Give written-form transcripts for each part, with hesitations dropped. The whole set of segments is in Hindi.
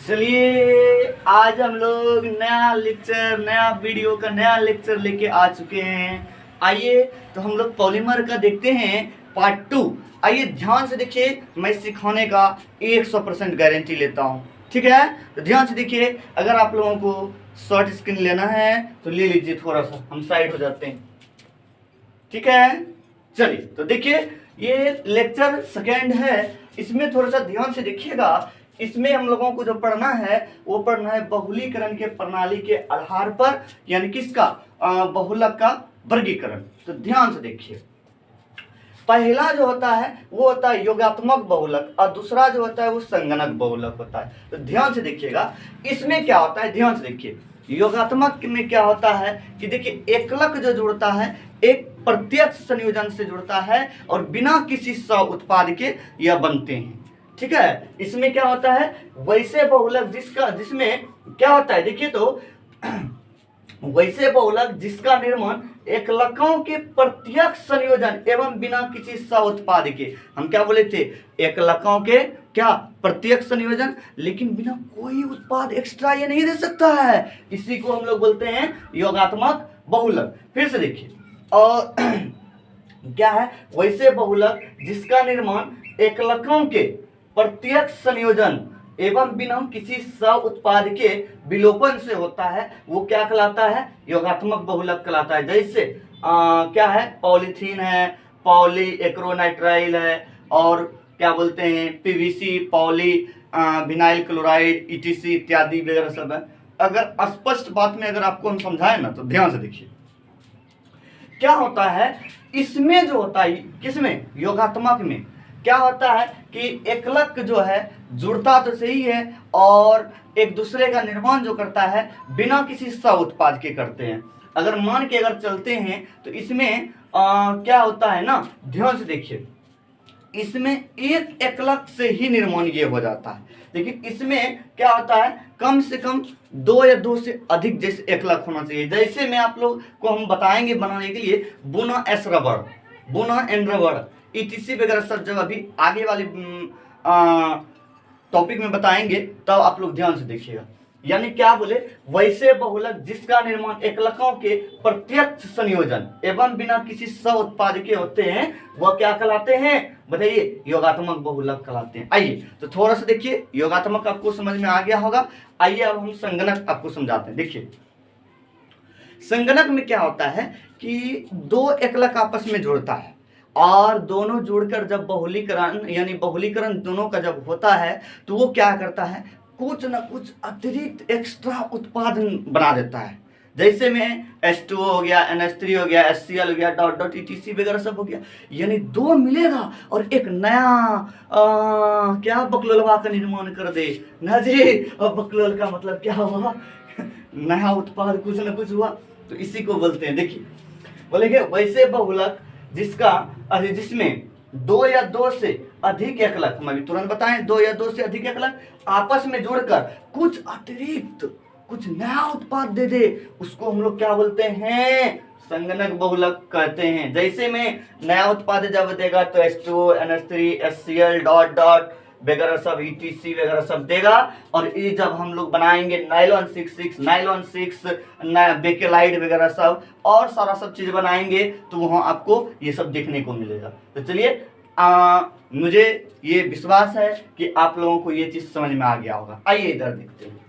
चलिए आज हम लोग नया वीडियो का नया लेक्चर लेके आ चुके हैं। आइए तो हम लोग पॉलीमर का देखते हैं पार्ट 2। आइए ध्यान से देखिए, मैं सिखाने का 100% गारंटी लेता हूँ, ठीक है। तो ध्यान से देखिए, अगर आप लोगों को शॉर्ट स्क्रीन लेना है तो ले लीजिए, थोड़ा सा हम साइड हो जाते हैं, ठीक है। चलिए तो देखिए, ये लेक्चर सेकेंड है, इसमें थोड़ा सा ध्यान से देखिएगा। इसमें हम लोगों को जो पढ़ना है वो पढ़ना है बहुलीकरण के प्रणाली के आधार पर, यानी किसका, बहुलक का वर्गीकरण। तो ध्यान से देखिए, पहला जो होता है वो होता है योगात्मक बहुलक और दूसरा जो होता है वो संगणक बहुलक होता है। तो ध्यान से देखिएगा, इसमें क्या होता है, ध्यान से देखिए। योगात्मक में क्या होता है कि देखिए, एकलक जो जुड़ता है एक प्रत्यक्ष संयोजन से जुड़ता है और बिना किसी सह उत्पाद के यह बनते हैं, ठीक है। इसमें क्या होता है, वैसे बहुलक जिसमें क्या होता है, देखिए तो वैसे बहुलक जिसका निर्माण एकलकों के प्रत्यक्ष संयोजन एवं बिना किसी सह उत्पाद के, हम क्या बोले थे, एकलकों के क्या प्रत्यक्ष संयोजन, लेकिन बिना कोई उत्पाद एक्स्ट्रा ये नहीं दे सकता है, इसी को हम लोग बोलते हैं योगात्मक बहुलक। फिर से देखिए, और क्या है, वैसे बहुलक जिसका निर्माण एकलकों के प्रत्यक्ष संयोजन एवं बिना किसी सह उत्पाद के विलोपन से होता है, वो क्या कहलाता है, योगात्मक बहुलक कहलाता है। जैसे क्या है, पॉलीथीन है, पॉली एक्रोनाइट्राइल है, और क्या बोलते हैं PVC, poly vinyl chloride etc इत्यादि वगैरह सब है। अगर स्पष्ट बात में अगर आपको हम समझाएं ना, तो ध्यान से देखिए क्या होता है। इसमें जो होता है, किसमें, योगात्मक में क्या होता है कि एकलक जो है जुड़ता तो सही है और एक दूसरे का निर्माण जो करता है बिना किसी सह उत्पाद के करते हैं। अगर मान के अगर चलते हैं तो इसमें क्या होता है ना, ध्यान से देखिए, इसमें एक एकलक से ही निर्माण ये हो जाता है, लेकिन इसमें क्या होता है, कम से कम 2 या 2 से अधिक जैसे एकलक होना चाहिए। जैसे मैं आप लोग को हम बताएंगे बनाने के लिए बुना एस रबड़, बुना एन रबड़ ईटीसी वगैरह सब, जब अभी आगे वाले टॉपिक में बताएंगे तब आप लोग ध्यान से देखिएगा। यानी क्या बोले, वैसे बहुलक जिसका निर्माण एकलकों के प्रत्यक्ष संयोजन एवं बिना किसी सह उत्पाद के होते हैं वह क्या कहलाते हैं, बताइए, योगात्मक बहुलक कहलाते हैं। आइए तो थोड़ा सा देखिए, योगात्मक आपको समझ में आ गया होगा। आइए अब हम संगणक आपको समझाते हैं। देखिए संगणक में क्या होता है कि 2 एकलक आपस में जुड़ता है और दोनों जुड़कर जब बहुलीकरण, यानी बहुलीकरण दोनों का जब होता है तो वो क्या करता है, कुछ न कुछ अतिरिक्त एक्स्ट्रा उत्पाद बना देता है। जैसे में H2O हो गया, NH3 हो गया, HCl हो गया, डॉट डॉट ETC वगैरह सब हो गया। यानी 2 मिलेगा और एक नया क्या बकलोलवा का निर्माण कर दे ना जी। और बकलोल का मतलब क्या हुआ, नया उत्पाद कुछ न कुछ हुआ, तो इसी को बोलते हैं। देखिए बोलेंगे वैसे बहुलक जिसमें 2 या 2 से अधिक एकलक, हम अभी तुरंत बताएं, 2 या 2 से अधिक एकलक आपस में जुड़कर कुछ अतिरिक्त, कुछ नया उत्पाद दे दे, उसको हम लोग क्या बोलते हैं, संगणक बहुलक कहते हैं। जैसे में नया उत्पाद जब देगा तो H2O, NH3, HCl dot dot वगैरह सब ETC वगैरह सब देगा, और ये जब हम लोग बनाएंगे नाइलॉन 6 बेकेलाइड वगैरह सब और सारा सब चीज बनाएंगे तो वहाँ आपको ये सब देखने को मिलेगा। तो चलिए मुझे ये विश्वास है कि आप लोगों को ये चीज समझ में आ गया होगा। आइए इधर देखते हैं।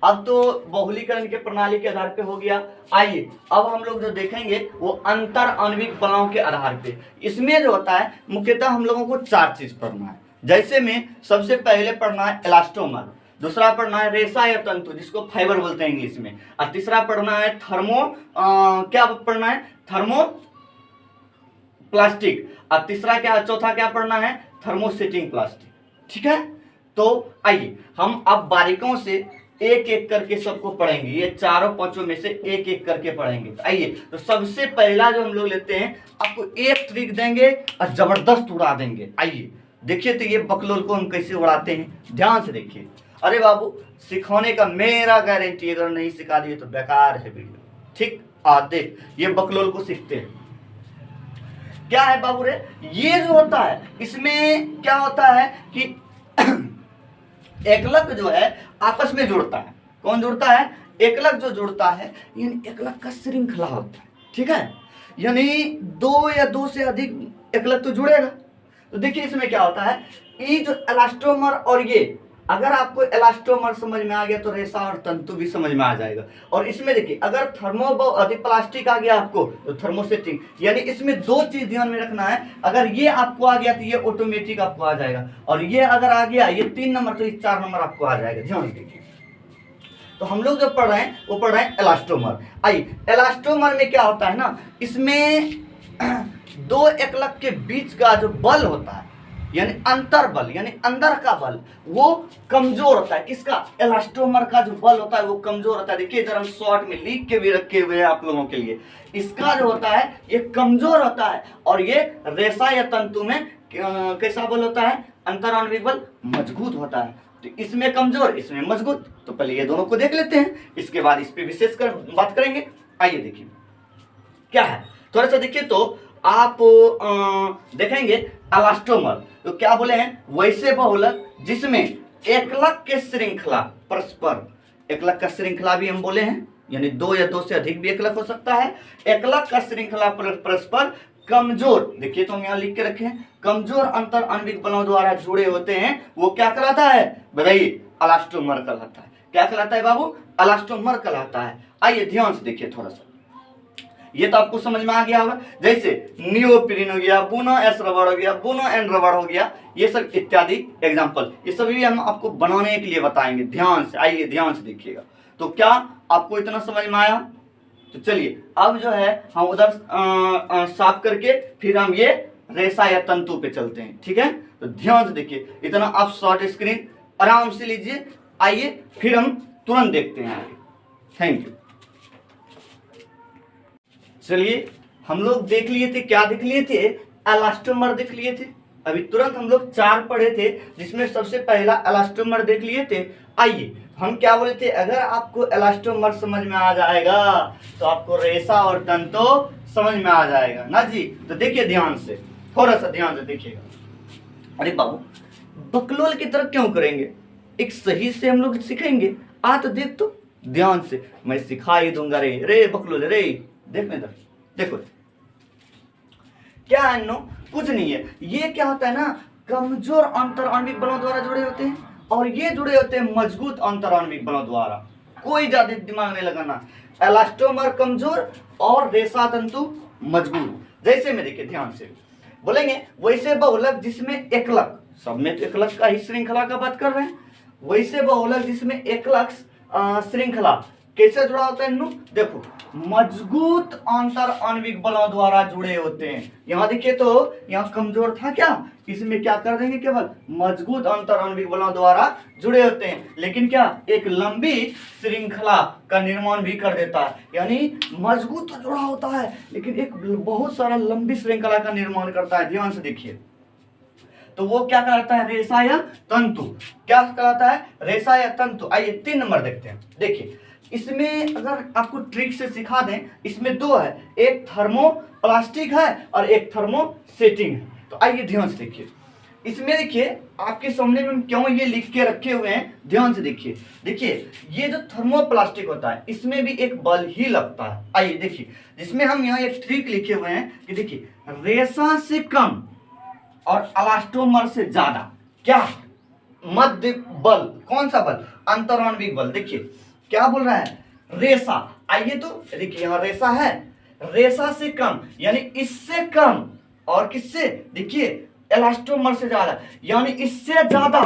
अब तो बहुलीकरण के प्रणाली के आधार पे हो गया। आइए अब हम लोग जो देखेंगे वो अंतर आणविक बलों के आधार पे। इसमें जो होता है मुख्यतः हम लोगों को 4 चीज पढ़ना है। जैसे में सबसे पहले पढ़ना है इलास्टोमर, दूसरा पढ़ना है रेशा या तंतु जिसको फाइबर बोलते हैं इंग्लिश में, और तीसरा पढ़ना है क्या पढ़ना है, थर्मो प्लास्टिक, और तीसरा क्या, चौथा क्या पढ़ना है, थर्मोसेटिंग प्लास्टिक, ठीक है। तो आइए हम अब बारीकों से एक एक करके सबको पढ़ेंगे, ये चारों 5 में से एक एक करके पढ़ेंगे। तो आइए तो सबसे पहला जो हम लोग लेते हैं, आपको एक ट्रिक देंगे और जबरदस्त उड़ा देंगे। आइए देखिए तो ये बकलोल को हम कैसे उड़ाते हैं, ध्यान से देखिए। अरे बाबू सिखाने का मेरा गारंटी, अगर नहीं सिखा दिए तो बेकार है वीडियो, ठीक। देख ये बकलोल को सीखते हैं। क्या है बाबू रे, ये जो होता है इसमें क्या होता है कि एकलक जो है आपस में जुड़ता है। कौन जुड़ता है? एकलक जो जुड़ता है, यानी एकलक का श्रृंखला होता है, ठीक है। यानी दो या दो से अधिक एकलक तो जुड़ेगा। तो देखिए इसमें क्या होता है, ये जो इलास्टोमर और ये, अगर आपको इलास्टोमर समझ में आ गया तो रेशा और तंतु भी समझ में आ जाएगा। और इसमें देखिए अगर प्लास्टिक आ गया आपको तो थर्मोसेटिंग, यानी इसमें दो चीज ध्यान में रखना है। अगर ये आपको आ गया तो ये ऑटोमेटिक आपको आ जाएगा, और ये अगर आ गया ये 3 नंबर तो ये 4 नंबर आपको आ जाएगा। ध्यान दीजिए। तो हम लोग जो पढ़ रहे हैं वो पढ़ रहे हैं इलास्टोमर। आइए, इलास्टोमर में क्या होता है ना, इसमें दो एकलक के बीच का जो बल होता है, यानी अंतर बल, यानी अंदर का बल, वो कमजोर होता है। किसका? इलास्टोमर का जो बल होता है वो कमजोर होता है। देखिए इधर हम शॉर्ट में लिख के भी रखे हुए हैं आप लोगों के लिए। इसका जो होता है ये कमजोर होता है, और ये रेशा या तंतु में कैसा बल होता है? अंतराण्विक बल मजबूत होता है। तो इसमें कमजोर, इसमें मजबूत। तो पहले ये दोनों को देख लेते हैं, इसके बाद इस पे विशेष कर बात करेंगे। आइए देखिए क्या है, थोड़ा सा देखिए तो आप देखेंगे इलास्टोमर तो क्या बोले हैं, वैसे बहुलक जिसमें एकलक के श्रृंखला परस्पर, एकलक का श्रृंखला भी हम बोले हैं, यानी दो या दो से अधिक भी एकलक हो सकता है। एकलक का श्रृंखला परस्पर कमजोर, देखिए तो हम यहाँ लिख के रखे हैं, कमजोर अंतर आणविक बलों द्वारा जुड़े होते हैं, वो क्या कहलाता है? बताइए, इलास्टोमर कहलाता है। क्या कहलाता है बाबू? इलास्टोमर कहलाता है। आइए ध्यान से देखिए थोड़ा सा, ये तो आपको समझ में आ गया होगा। जैसे नियोप्रीन हो गया, बोनो एस रबड़ हो गया, बोनो एन रबड़ हो गया, ये सब इत्यादि एग्जाम्पल, ये सभी हम आपको बनाने के लिए बताएंगे। ध्यान से आइए, ध्यान से देखिएगा। तो क्या आपको इतना समझ में आया? तो चलिए अब जो है हम उधर साफ करके फिर हम ये रेशा या तंतु पे चलते हैं, ठीक है। तो ध्यान से देखिए, इतना आप शॉर्ट स्क्रीन आराम से लीजिए। आइए फिर हम तुरंत देखते हैं आगे। Thank you. चलिए हम लोग देख लिए थे, क्या देख लिए थे? इलास्टोमर देख लिए थे। अभी तुरंत हम लोग 4 पढ़े थे, जिसमें सबसे पहला इलास्टोमर देख लिए थे। आइए हम क्या बोले थे, अगर आपको इलास्टोमर समझ में आ जाएगा तो आपको रेशा और तंतु समझ में आ जाएगा ना जी। तो देखिए ध्यान से, थोड़ा सा ध्यान से देखिएगा। अरे बाबू, बकलोल की तरफ क्यों करेंगे, एक सही से हम लोग सीखेंगे। आ तो देख, तो ध्यान से मैं सिखा ही दूंगा। रे रे बकलोल, रे देखने इधर, देखो क्या है नो, कुछ नहीं है। ये क्या होता है ना, कमजोर अंतर आणविक बलों द्वारा जुड़े होते हैं, और ये जुड़े होते हैं मजबूत अंतर आणविक बलों द्वारा। कोई ज्यादा दिमाग नहीं लगाना। इलास्टोमर कमजोर और रेशा तंतु मजबूत। जैसे में देखिए ध्यान से बोलेंगे, वैसे बहुलक जिसमें एकलक, सब में तो एकलक का ही श्रृंखला का बात कर रहे हैं। वैसे बहुलक जिसमें एकलक श्रृंखला कैसे जुड़ा होता है इन्नु? देखो, मजबूत अंतर आणविक बलों द्वारा जुड़े होते हैं। यहाँ देखिए तो यहाँ कमजोर था क्या, इसमें क्या कर देंगे, केवल मजबूत अंतर आणविक बलों द्वारा जुड़े होते हैं। लेकिन क्या, एक लंबी श्रृंखला का निर्माण भी कर देता है। यानी मजबूत तो जुड़ा होता है, लेकिन एक बहुत सारा लंबी श्रृंखला का निर्माण करता है। ध्यान से देखिए, तो वो क्या कहलाता है? रेशा या तंतु। क्या कहलाता है? रेशा या तंतु। आइए 3 नंबर देखते हैं। देखिए इसमें अगर आपको ट्रिक से सिखा दें, इसमें 2 है, एक थर्मोप्लास्टिक है और एक थर्मोसेटिंग है। तो आइए ध्यान से देखिए, इसमें देखिए आपके सामने में क्यों ये लिख के रखे हुए हैं, ध्यान से देखिए। देखिए ये जो थर्मोप्लास्टिक होता है इसमें भी एक बल ही लगता है। आइए देखिए, जिसमें हम यहाँ एक ट्रिक लिखे हुए हैं कि देखिए, रेशा से कम और इलास्टोमर से ज्यादा क्या मध्य बल, कौन सा बल? अंतराण्विक बल। देखिए क्या बोल रहा है, रेशा। आइए तो देखिए यहाँ रेशा है, रेशा से कम यानी इससे कम, और किससे? देखिए इलास्टोमर से ज्यादा, यानी इससे ज्यादा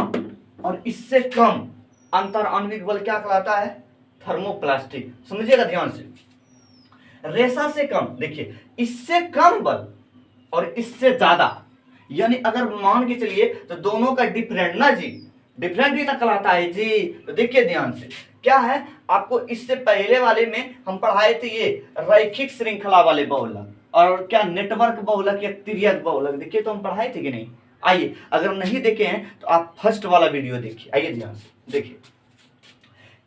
और इससे कम अंतर आणविक बल क्या कहलाता है? थर्मोप्लास्टिक। समझिएगा ध्यान से, रेशा से कम, देखिए इससे कम बल और इससे ज्यादा, यानी अगर मान के चलिए तो दोनों का डिफरेंट ना जी, डिफरेंट ही ना कहलाता है जी। तो देखिए ध्यान से क्या है, आपको इससे पहले वाले में हम पढ़ाए थे ये रैखिक श्रृंखला वाले बहुलक, और क्या नेटवर्क बहुलक या तिर्यक बहुलक, देखिए तो हम पढ़ाए थे कि नहीं। आइए अगर नहीं देखे हैं तो आप फर्स्ट वाला वीडियो देखिए। आइए ध्यान से देखिए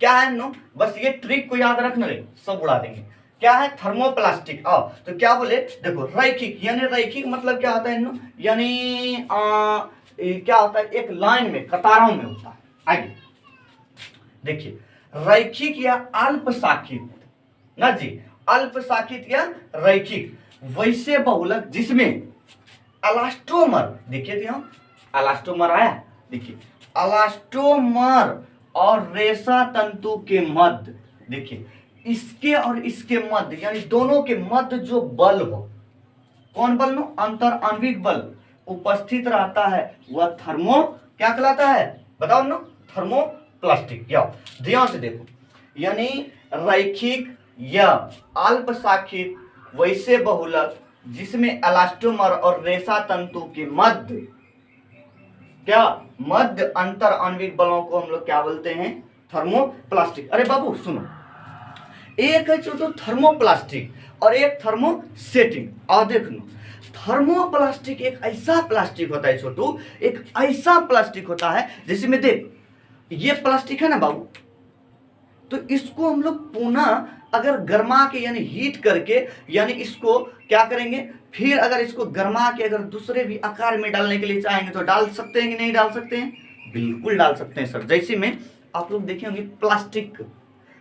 क्या है नो, बस ये ट्रिक को याद रखना, रे सब उड़ा देंगे। क्या है? थर्मोप्लास्टिक। आओ तो क्या बोले, देखो रैखिक, यानी रैखिक मतलब क्या होता है नो, यानी क्या होता है, एक लाइन में, कतारों में होता है। आइए देखिए, रैखिक या अल्पशाखित ना जी, अल्पशाखित या रैखिक वैसे बहुलक जिसमें अलास्टोमर, देखिए थे हम अलास्टोमर आया, देखिए अलास्टोमर और रेशा तंतु के मध्य, देखिए इसके और इसके मध्य यानी दोनों के मध्य जो बल हो, कौन बल नो, अंतर आणविक बल उपस्थित रहता है, वह थर्मो क्या कहलाता है, बताओ ना, थर्मोप्लास्टिक। या ध्यान से देखो, यानी रैखिक या अल्पशाखित वैसे बहुलक जिसमें एलास्टोमर और रेशा तंतु के मध्य क्या, मध्य अंतर आणविक बलों को हम लोग क्या बोलते हैं, थर्मोप्लास्टिक। अरे बाबू सुनो, एक है छोटू थर्मोप्लास्टिक और एक थर्मोसेटिंग। और देख लो, थर्मोप्लास्टिक एक ऐसा प्लास्टिक होता है छोटू, एक ऐसा प्लास्टिक होता है जिसमें देख ये प्लास्टिक है ना बाबू, तो इसको हम लोग पुनः अगर गर्मा के यानी हीट करके, यानी इसको क्या करेंगे, फिर अगर इसको गर्मा के अगर दूसरे भी आकार में डालने के लिए चाहेंगे तो डाल सकते हैं कि नहीं डाल सकते हैं, बिल्कुल डाल सकते हैं सर। जैसे में आप लोग देखे होंगे प्लास्टिक,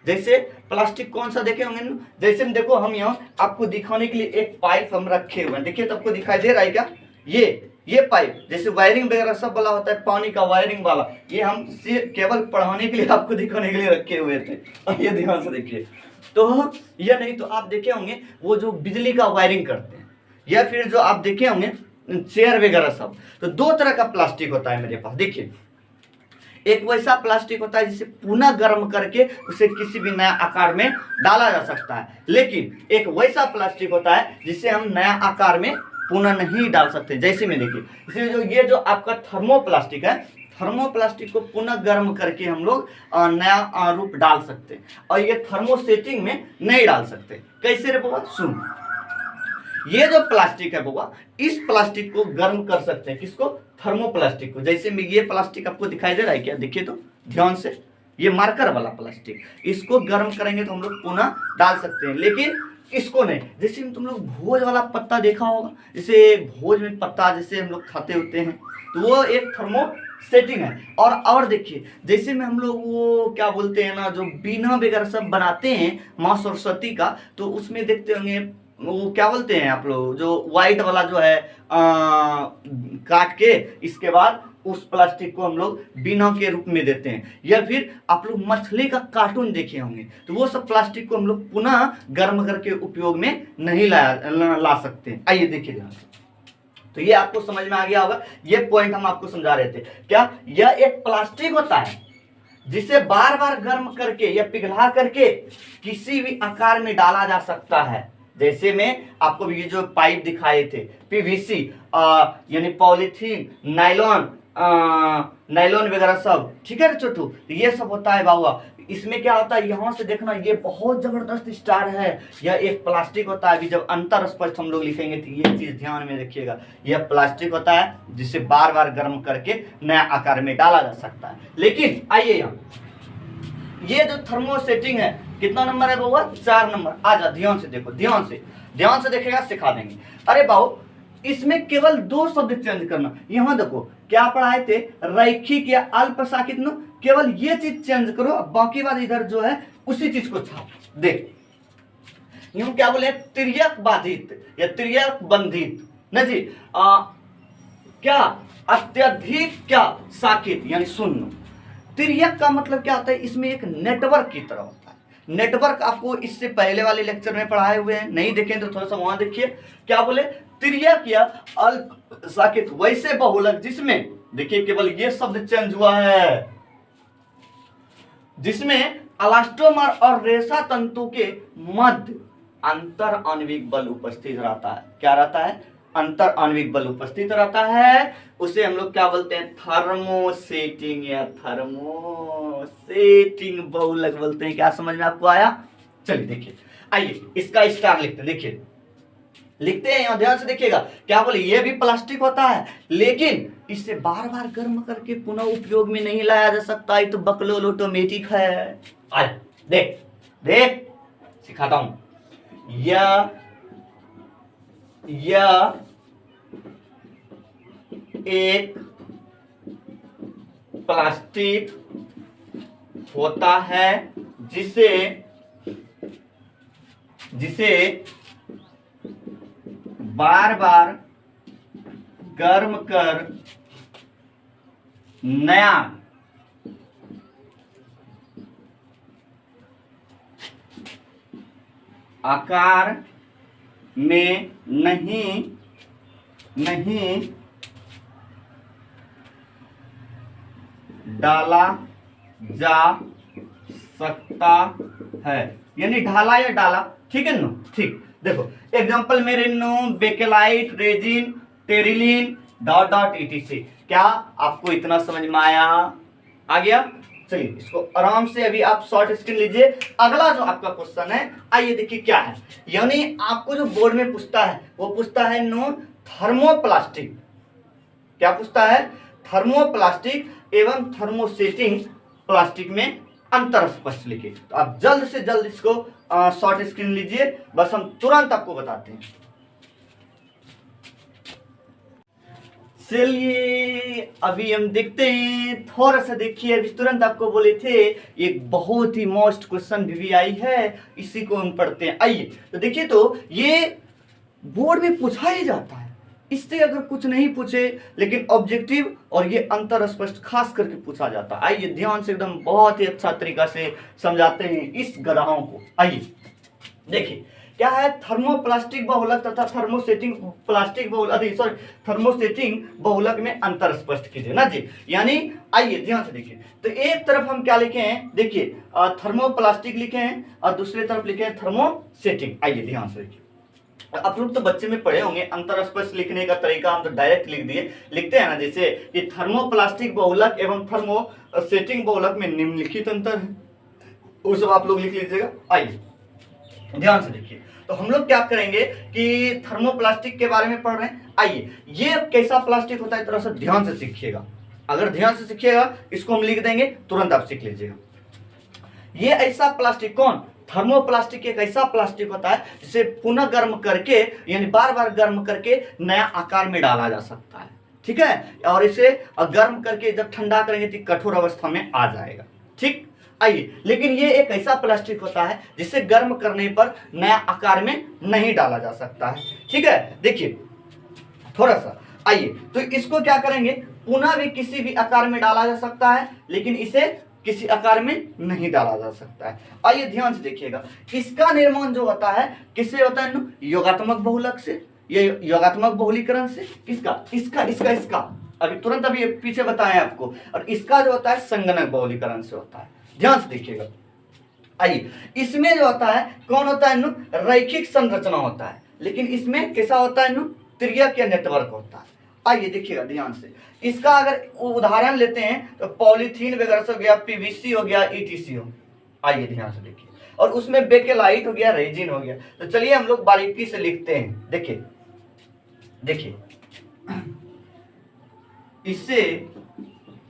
जैसे प्लास्टिक कौन सा देखे होंगे, जैसे में देखो हम यहाँ आपको दिखाने के लिए एक पाइप हम रखे हुए हैं, देखिए तो आपको दिखाई दे रहा है क्या, ये पाइप जैसे वायरिंग वगैरह सब वाला होता है, पानी का वायरिंग वाला, ये हम केवल पढ़ाने के लिए आपको दिखाने के लिए रखे हुए थे। और ये ध्यान से देखिए, तो ये नहीं तो आप देखे होंगे वो जो बिजली का वायरिंग करते हैं, या फिर जो आप देखे होंगे चेयर वगैरह सब, तो दो तरह का प्लास्टिक होता है मेरे पास। देखिए, एक वैसा प्लास्टिक होता है जिसे पुनः गर्म करके उसे किसी भी नया आकार में डाला जा सकता है, लेकिन एक वैसा प्लास्टिक होता है जिसे हम नया आकार में पुनः नहीं डाल सकते। जैसे में देखिए, इसलिए ये जो आपका थर्मोप्लास्टिक है, थर्मोप्लास्टिक को पुनः गर्म करके हम लोग नया रूप डाल सकते हैं, और ये थर्मोसेटिंग में नहीं डाल सकते। कैसे रे बाबा, सुन, ये जो प्लास्टिक है बाबा, इस प्लास्टिक को गर्म कर सकते हैं, किसको, थर्मोप्लास्टिक को। जैसे में ये प्लास्टिक आपको दिखाई दे रहा है क्या, देखिए तो ध्यान से, ये मार्कर वाला प्लास्टिक, इसको गर्म करेंगे तो हम लोग पुनः डाल सकते हैं, लेकिन इसको नहीं। जैसे तुम लोग भोज वाला पत्ता देखा होगा, जैसे भोज में पत्ता जैसे हम लोग खाते होते हैं, तो वो एक थर्मोसेटिंग है। और देखिए, जैसे में हम लोग वो क्या बोलते हैं ना, जो बीना वगैरह सब बनाते हैं माँ सरस्वती का, तो उसमें देखते होंगे वो क्या बोलते हैं आप लोग, जो व्हाइट वाला जो है काट के इसके बाद उस प्लास्टिक को हम लोग बीना के रूप में देते हैं। या फिर आप लोग मछली का कार्टून देखे होंगे, तो वो सब प्लास्टिक को हम लोग पुनः गर्म करके उपयोग में नहीं ला सकते। आइए देखिए ध्यान से, तो ये आपको समझ में आ गया होगा, ये पॉइंट हम आपको समझा रहे थे। क्या, यह एक प्लास्टिक होता है जिसे बार बार गर्म करके या पिघला करके किसी भी आकार में डाला जा सकता है। जैसे में आपको ये जो पाइप दिखाए थे, पीवीसी यानी पॉलीथीन, नायलॉन वगैरह सब, ठीक है छोटू, ये सब होता है बाबा। इसमें क्या होता है, यहाँ से देखना, ये बहुत जबरदस्त स्टार है, यह एक प्लास्टिक होता है। अभी जब अंतर स्पष्ट हम लोग लिखेंगे तो ये चीज ध्यान में रखिएगा, यह प्लास्टिक होता है जिसे बार बार गर्म करके नया आकार में डाला जा सकता है। लेकिन आइए यहाँ, ये जो थर्मोसेटिंग है, कितना नंबर है बाबा, 4 नंबर। आजा ध्यान से देखो, ध्यान से देखेगा, सिखा देंगे। अरे बाबू, इसमें केवल 2 शब्द चेंज करना। यहाँ देखो क्या पढ़ाए थे, रैखिक या अल्पशाखित, नो केवल ये चीज चेंज करो, बाकी बात इधर जो है उसी चीज को छाप। देख यूं क्या बोले, तिर्यक बाधित या तिर्यक बंधित न जी, क्या अत्यधिक क्या शाखित, यानी शून्य। तिर्यक का मतलब क्या होता है, इसमें एक नेटवर्क की तरह होता है। नेटवर्क आपको इससे पहले वाले लेक्चर में पढ़ाए हुए हैं, नहीं देखें तो थोड़ा सा वहां देखिए। क्या बोले, तिर्यक या अल्पशाखित वैसे बहुलक जिसमें, देखिए केवल ये शब्द चेंज हुआ है, जिसमें एलास्टोमर और रेशा तंतु के मध्य अंतर आणविक बल उपस्थित रहता है। क्या रहता है, अंतर आणविक बल उपस्थित रहता है, उसे हम लोग क्या बोलते हैं, थर्मोसेटिंग या थर्मोसेटिंग बहुलक बोलते हैं। क्या समझ में आपको आया, चलिए देखिए, आइए इसका स्टार लिखते हैं। देखिए लिखते हैं, यहाँ ध्यान से देखिएगा। क्या बोले, ये भी प्लास्टिक होता है, लेकिन इसे बार बार गर्म करके पुनः उपयोग में नहीं लाया जा सकता, ये तो बकलोल ऑटोमेटिक है। आज देख देख सिखाता हूं, यह एक प्लास्टिक होता है जिसे बार बार गर्म कर नया आकार में नहीं डाला जा सकता है। यानी ढाला या डाला, ठीक है ना। ठीक, देखो एग्जांपल मेरे नो bakelite, resin, terylene dot dot etc। क्या आपको इतना समझ में आया? आ गया? चलिए इसको आराम से अभी आप शॉर्ट स्क्रीन लीजिए। अगला जो आपका क्वेश्चन है, आइए देखिए क्या है। यानी आपको जो बोर्ड में पूछता है वो पूछता है नो थर्मोप्लास्टिक। क्या पूछता है? थर्मोप्लास्टिक एवं थर्मोसेटिंग प्लास्टिक में अंतर स्पष्ट लिखिए। तो आप जल्द से जल्द इसको शॉर्ट स्क्रीन लीजिए, बस हम तुरंत आपको बताते हैं। चलिए अभी हम देखते हैं, थोड़ा सा देखिए। अभी तुरंत आपको बोले थे एक बहुत ही मोस्ट क्वेश्चन भी आई है, इसी को हम पढ़ते हैं। आइए तो देखिए, तो ये बोर्ड में पूछा ही जाता है, इससे अगर कुछ नहीं पूछे लेकिन ऑब्जेक्टिव और ये अंतर स्पष्ट खास करके पूछा जाता है। आइए ध्यान से एकदम बहुत ही अच्छा तरीका से समझाते हैं इस ग्रहों को। आइए देखिए क्या है, थर्मोप्लास्टिक बहुलक तथा थर्मोसेटिंग प्लास्टिक बहुलक, सॉरी थर्मोसेटिंग बहुलक में अंतर स्पष्ट कीजिए ना जी। यानी आइए ध्यान से देखिए, तो एक तरफ हम क्या लिखे हैं, देखिए थर्मोप्लास्टिक लिखे हैं और दूसरी तरफ लिखे हैं थर्मोसेटिंग। आइए ध्यान से देखिए, आप लोग तो बच्चे में पढ़े होंगे अंतर स्पष्ट लिखने का तरीका, हम तो डायरेक्ट लिख दिए, लिखते हैं ना। जैसे ये थर्मोप्लास्टिक बहुलक एवं थर्मोसेटिंग बहुलक में निम्नलिखित अंतर है, वो सब आप लोग लिख लीजिएगा। आइए ध्यान से देखिए, तो हम लोग क्या करेंगे कि थर्मोप्लास्टिक के बारे में पढ़ रहे हैं। आइए ये कैसा प्लास्टिक होता है, थोड़ा सा ध्यान से सीखिएगा। अगर ध्यान से सीखिएगा, इसको हम लिख देंगे, तुरंत आप सीख लीजिएगा। ये ऐसा प्लास्टिक, कौन? थर्मोप्लास्टिक एक ऐसा प्लास्टिक होता है जिसे पुनः गर्म करके, यानी बार बार गर्म करके नया आकार में डाला जा सकता है, ठीक है। और इसे गर्म करके जब ठंडा करेंगे तो कठोर अवस्था में आ जाएगा, ठीक। आइए, लेकिन ये एक ऐसा प्लास्टिक होता है जिसे गर्म करने पर नया आकार में नहीं डाला जा सकता है, ठीक है। देखिए थोड़ा सा, आइए तो इसको क्या करेंगे, पुनः भी किसी भी आकार में डाला जा सकता है, लेकिन इसे किसी आकार में नहीं डाला जा सकता है। आइए ध्यान से देखिएगा, इसका निर्माण जो होता है किससे होता है? योगात्मक बहुलक से, ये योगात्मक बहुलीकरण से। किसका? इसका, इसका, इसका, अभी तुरंत अभी पीछे बताएं आपको। और इसका जो होता है संगणक बहुलीकरण से होता है। ध्यान से देखिएगा। आइए इसमें जो होता है कौन होता है? रैखिक संरचना होता है, लेकिन इसमें कैसा होता है? त्रिज्यक या नेटवर्क होता है। आइए देखिएगा ध्यान से, इसका अगर उदाहरण लेते हैं तो पॉलीथीन वगैरह से हो गया, पीवीसी हो गया, ईटीसी हो। आइए ध्यान से देखिए, और उसमें बेकेलाइट हो गया, रेजिन हो गया। तो चलिए हम लोग बारीकी से लिखते हैं। देखिए देखिए इसे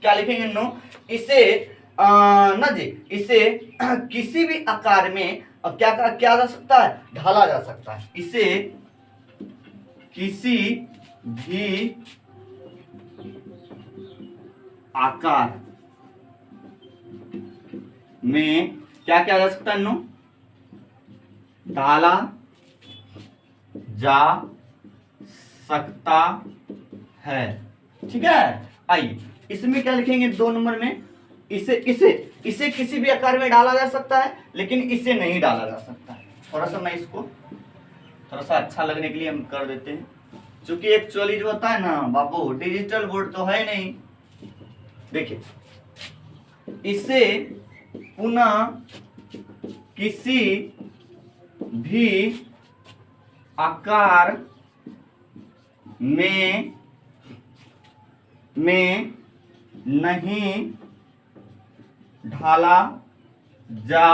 क्या लिखेंगे? इसे ना जी, इसे किसी भी आकार में क्या क्या जा सकता है? ढाला जा सकता है। इसे किसी भी आकार में क्या क्या जा सकता है? ढाला जा सकता है, ठीक है। आइए इसमें क्या लिखेंगे? 2 नंबर में इसे इसे इसे किसी भी आकार में डाला जा सकता है, लेकिन इसे नहीं डाला जा सकता है। थोड़ा सा मैं इसको थोड़ा सा अच्छा लगने के लिए हम कर देते हैं, क्योंकि एक्चुअली जो होता है ना बाबू, डिजिटल बोर्ड तो है नहीं। देखिए इसे पुनः किसी भी आकार में नहीं ढाला जा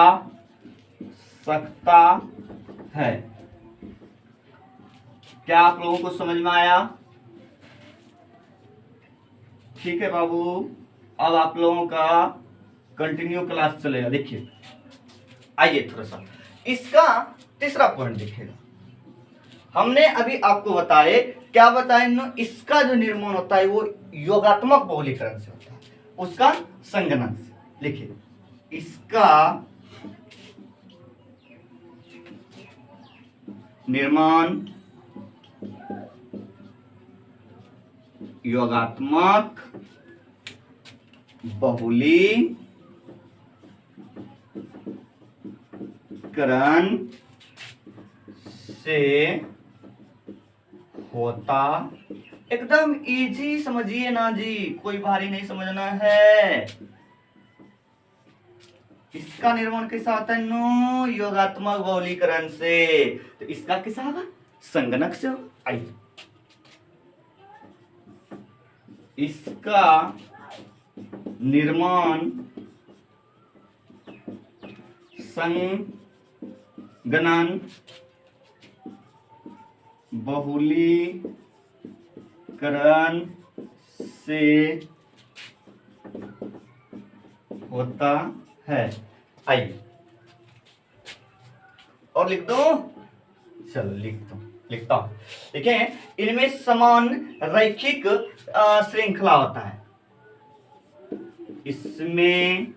सकता है। क्या आप लोगों को समझ में आया? ठीक है बाबू, अब आप लोगों का कंटिन्यू क्लास चलेगा। देखिए आइए थोड़ा सा इसका तीसरा पॉइंट देखिएगा। हमने अभी आपको बताए, क्या बताए? इसका जो निर्माण होता है वो योगात्मक बहुलीकरण से होता है। उसका संगणक लिखिए। इसका निर्माण योगात्मक बहुलीकरण से होता। एकदम इजी समझिए ना जी, कोई भारी नहीं समझना है। इसका निर्माण कैसा होता है? नो योगात्मक बहुलीकरण से। तो इसका कैसा होगा? संगणक से होगा। आइए, इसका निर्माण संगणन बहुलीकरण से होता है। आइए और लिख दो। चलो लिखता हूं। देखिए, इनमें समान रैखिक श्रृंखला होता है। इसमें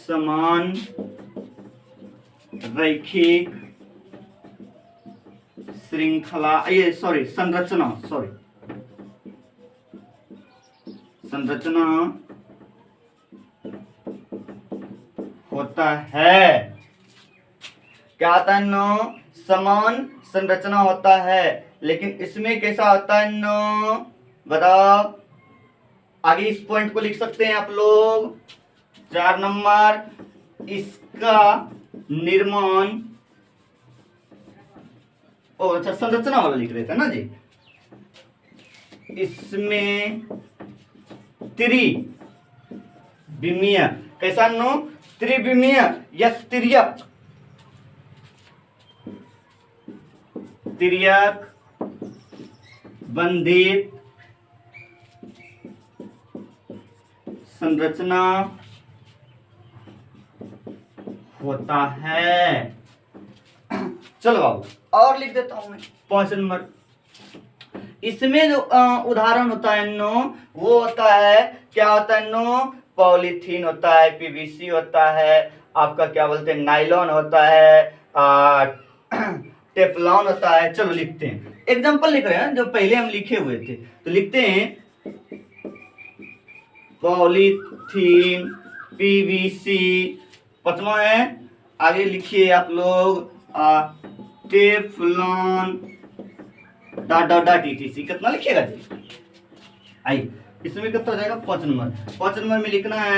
समान रैखिक श्रृंखला, ये संरचना होता है। क्या होता है? नो समान संरचना होता है, लेकिन इसमें कैसा होता है? नो बताओ। आगे इस पॉइंट को लिख सकते हैं आप लोग। 4 नंबर, इसका निर्माण, अच्छा संरचना वाला लिख रहे थे ना जी। इसमें त्रिविमीय, कैसा? नो त्रिविमीय या तिर्यक बंधित संरचना होता है। चलो बाबू और लिख देता हूं मैं 5 नंबर। इसमें जो उदाहरण होता है नो, वो होता है, क्या होता है? नो पॉलीथीन होता है, पीवीसी होता है, आपका क्या बोलते हैं, नाइलॉन होता है, टेफलॉन होता है। चलो लिखते हैं, एग्जाम्पल लिख रहे हैं जो पहले हम लिखे हुए थे। तो लिखते हैं पॉलीथीन, पीवीसी, 5वां है, आगे लिखिए आप लोग टेफलॉन .etc कितना लिखिएगा जी? आइए, इसमें कितना हो जाएगा? 5 नंबर। 5 नंबर में लिखना है